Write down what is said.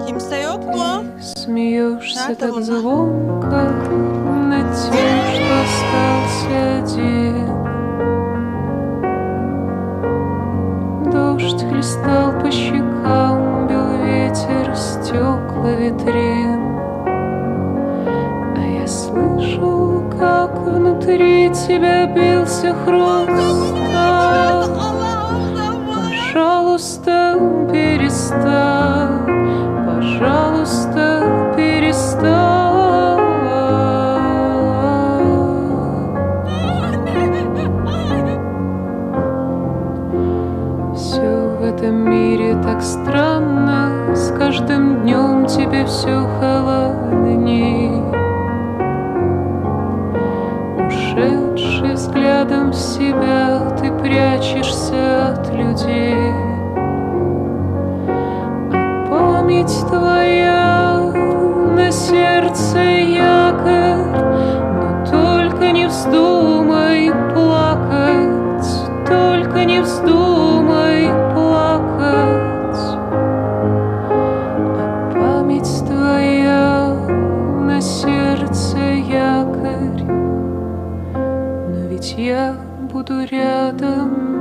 Kimse yok mu? Смеешься Nerede так bunlar? звонко над тем, что остался один. Дождь хлестал по щекам, бил ветер стекла витрин. А я слышу, как внутри тебя бился хруст. Пожалуйста, перестань, пожалуйста, перестань. Все в этом мире так странно, с каждым днем тебе все холодней. Ушедший взглядом в себя, ты прячешься от людей. А память твоя на сердце якорь, но только не вздумай плакать, только не вздумай плакать. А память твоя на сердце якорь, но ведь я буду рядом.